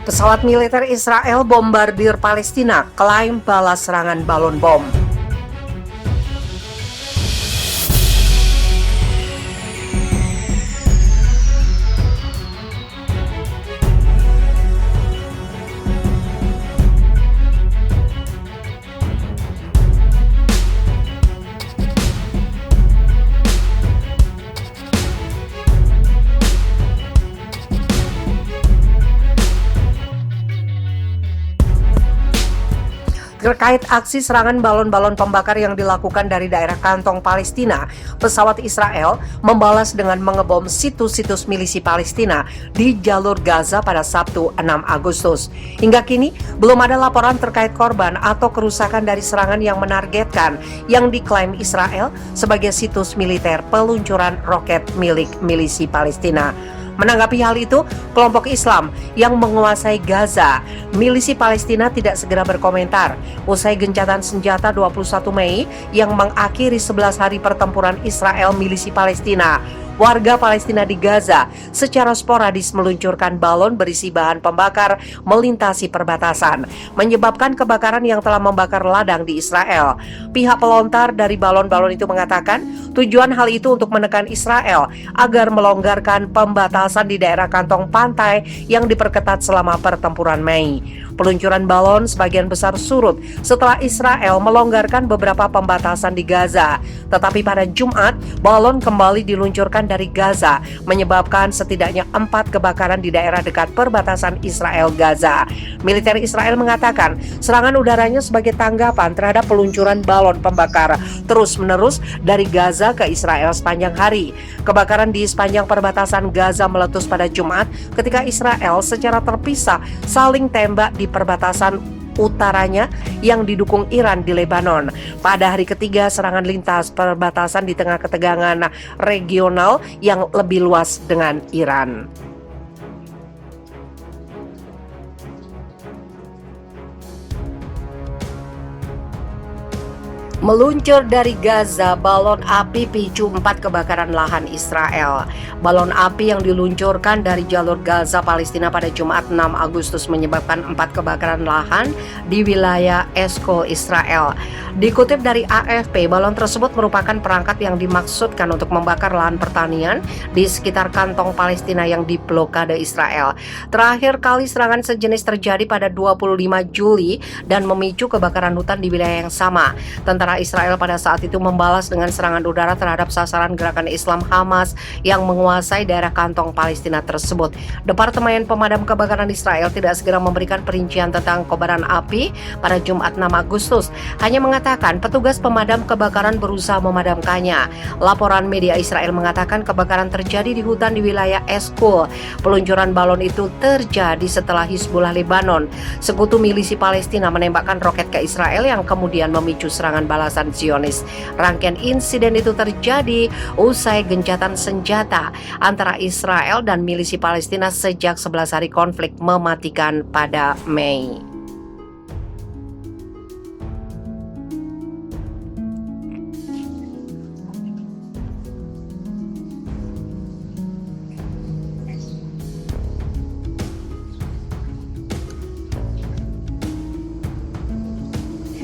Pesawat militer Israel bombardir Palestina, klaim balas serangan balon bom. Terkait aksi serangan balon-balon pembakar yang dilakukan dari daerah kantong Palestina, pesawat Israel membalas dengan mengebom situs-situs milisi Palestina di jalur Gaza pada Sabtu 6 Agustus. Hingga kini, belum ada laporan terkait korban atau kerusakan dari serangan yang menargetkan yang diklaim Israel sebagai situs militer peluncuran roket milik milisi Palestina. Menanggapi hal itu, kelompok Islam yang menguasai Gaza, milisi Palestina tidak segera berkomentar usai gencatan senjata 21 Mei yang mengakhiri 11 hari pertempuran Israel milisi Palestina. Warga Palestina di Gaza secara sporadis meluncurkan balon berisi bahan pembakar melintasi perbatasan, menyebabkan kebakaran yang telah membakar ladang di Israel. Pihak pelontar dari balon-balon itu mengatakan tujuan hal itu untuk menekan Israel agar melonggarkan pembatasan di daerah kantong pantai yang diperketat selama pertempuran Mei. Peluncuran balon sebagian besar surut setelah Israel melonggarkan beberapa pembatasan di Gaza. Tetapi pada Jumat, balon kembali diluncurkan dari Gaza, menyebabkan setidaknya 4 kebakaran di daerah dekat perbatasan Israel-Gaza. Militer Israel mengatakan serangan udaranya sebagai tanggapan terhadap peluncuran balon pembakar terus-menerus dari Gaza ke Israel sepanjang hari. Kebakaran di sepanjang perbatasan Gaza meletus pada Jumat ketika Israel secara terpisah saling tembak di perbatasan utaranya yang didukung Iran di Lebanon. Pada hari ketiga serangan lintas perbatasan di tengah ketegangan regional yang lebih luas dengan Iran. Meluncur dari Gaza, balon api picu 4 kebakaran lahan Israel. Balon api yang diluncurkan dari jalur Gaza Palestina pada Jumat 6 Agustus menyebabkan 4 kebakaran lahan di wilayah Eshkol Israel. Dikutip dari AFP, balon tersebut merupakan perangkat yang dimaksudkan untuk membakar lahan pertanian di sekitar kantong Palestina yang diblokade Israel. Terakhir kali serangan sejenis terjadi pada 25 Juli dan memicu kebakaran hutan di wilayah yang sama. Tentara Israel pada saat itu membalas dengan serangan udara terhadap sasaran gerakan Islam Hamas yang menguasai daerah kantong Palestina tersebut. Departemen Pemadam Kebakaran Israel tidak segera memberikan perincian tentang kobaran api pada Jumat 6 Agustus, hanya mengatakan petugas pemadam kebakaran berusaha memadamkannya. Laporan media Israel mengatakan kebakaran terjadi di hutan di wilayah Eshkol. Peluncuran balon itu terjadi setelah Hizbullah Lebanon, sekutu milisi Palestina, menembakkan roket ke Israel yang kemudian memicu serangan balasan Zionis. Rangkaian insiden itu terjadi usai gencatan senjata antara Israel dan milisi Palestina sejak 11 hari konflik mematikan pada Mei.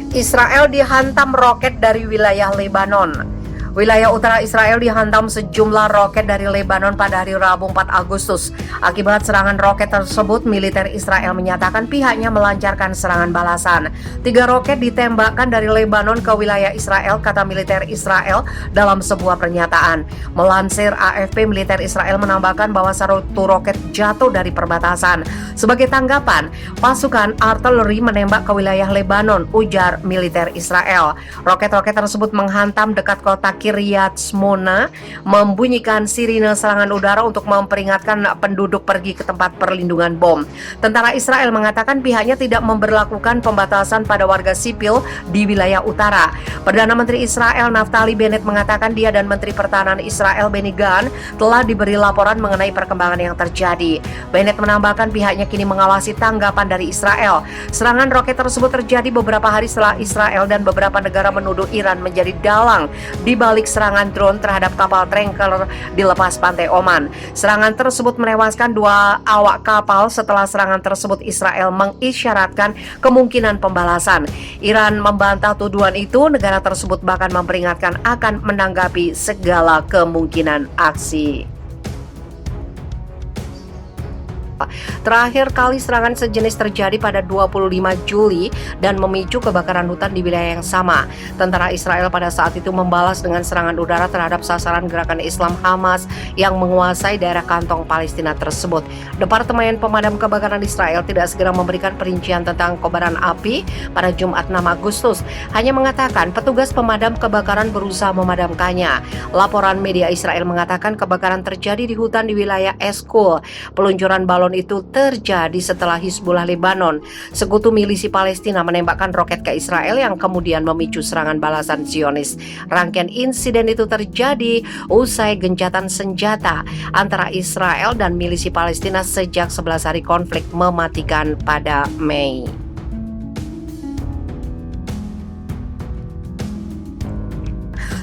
Israel dihantam roket dari wilayah Lebanon. Wilayah utara Israel dihantam sejumlah roket dari Lebanon pada hari Rabu 4 Agustus. Akibat serangan roket tersebut, militer Israel menyatakan pihaknya melancarkan serangan balasan. 3 roket ditembakkan dari Lebanon ke wilayah Israel, kata militer Israel dalam sebuah pernyataan. Melansir AFP, militer Israel menambahkan bahwa 1 roket jatuh dari perbatasan. Sebagai tanggapan, pasukan artileri menembak ke wilayah Lebanon, ujar militer Israel. Roket-roket tersebut menghantam dekat kota Kiryat Shmona, membunyikan sirine serangan udara untuk memperingatkan penduduk pergi ke tempat perlindungan bom. Tentara Israel mengatakan pihaknya tidak memberlakukan pembatasan pada warga sipil di wilayah utara. Perdana Menteri Israel Naftali Bennett mengatakan dia dan Menteri Pertahanan Israel Benny Gantz telah diberi laporan mengenai perkembangan yang terjadi. Bennett menambahkan pihaknya kini mengawasi tanggapan dari Israel. Serangan roket tersebut terjadi beberapa hari setelah Israel dan beberapa negara menuduh Iran menjadi dalang di balik balik serangan drone terhadap kapal tanker di lepas pantai Oman. Serangan tersebut menewaskan 2 awak kapal. Setelah serangan tersebut, Israel mengisyaratkan kemungkinan pembalasan. Iran membantah tuduhan itu. Negara tersebut bahkan memperingatkan akan menanggapi segala kemungkinan aksi. Terakhir kali serangan sejenis terjadi pada 25 Juli dan memicu kebakaran hutan di wilayah yang sama. Tentara Israel pada saat itu membalas dengan serangan udara terhadap sasaran gerakan Islam Hamas yang menguasai daerah kantong Palestina tersebut. Departemen Pemadam Kebakaran Israel tidak segera memberikan perincian tentang kobaran api pada Jumat 6 Agustus. Hanya mengatakan petugas pemadam kebakaran berusaha memadamkannya. Laporan media Israel mengatakan kebakaran terjadi di hutan di wilayah Eskul. Peluncuran balon itu terjadi setelah Hizbullah Lebanon, sekutu milisi Palestina, menembakkan roket ke Israel yang kemudian memicu serangan balasan Zionis. Rangkaian insiden itu terjadi usai gencatan senjata antara Israel dan milisi Palestina sejak 11 hari konflik mematikan pada Mei.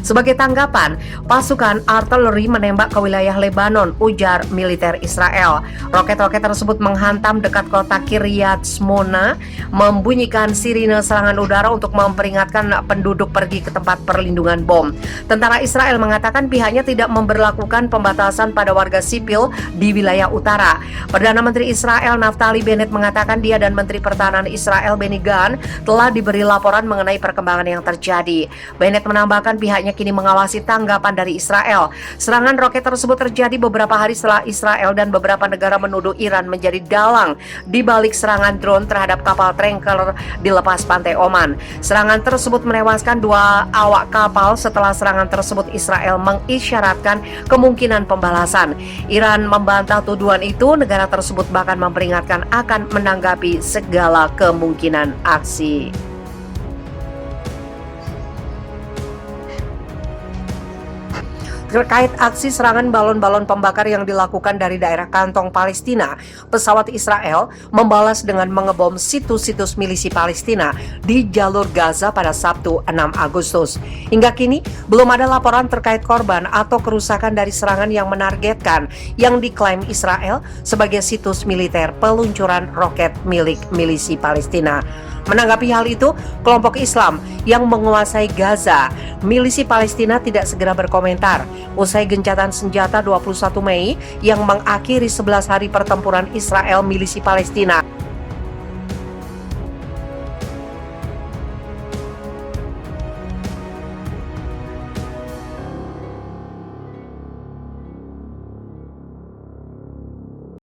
Sebagai tanggapan, pasukan artileri menembak ke wilayah Lebanon, ujar militer Israel. Roket-roket tersebut menghantam dekat kota Kiryat Shmona, membunyikan sirine serangan udara untuk memperingatkan penduduk pergi ke tempat perlindungan bom. Tentara Israel mengatakan pihaknya tidak memberlakukan pembatasan pada warga sipil di wilayah utara. Perdana Menteri Israel Naftali Bennett mengatakan dia dan Menteri Pertahanan Israel Benny Gantz telah diberi laporan mengenai perkembangan yang terjadi. Bennett menambahkan pihaknya kini mengawasi tanggapan dari Israel. Serangan roket tersebut terjadi beberapa hari setelah Israel dan beberapa negara menuduh Iran menjadi dalang di balik serangan drone terhadap kapal tanker di lepas pantai Oman. Serangan tersebut menewaskan 2 awak kapal. Setelah serangan tersebut, Israel mengisyaratkan kemungkinan pembalasan. Iran membantah tuduhan itu. Negara tersebut bahkan memperingatkan akan menanggapi segala kemungkinan aksi. Terkait aksi serangan balon-balon pembakar yang dilakukan dari daerah kantong Palestina, pesawat Israel membalas dengan mengebom situs-situs milisi Palestina di jalur Gaza pada Sabtu 6 Agustus. Hingga kini, belum ada laporan terkait korban atau kerusakan dari serangan yang menargetkan yang diklaim Israel sebagai situs militer peluncuran roket milik milisi Palestina. Menanggapi hal itu, kelompok Islam yang menguasai Gaza, milisi Palestina, tidak segera berkomentar. Usai gencatan senjata 21 Mei yang mengakhiri 11 hari pertempuran Israel milisi Palestina.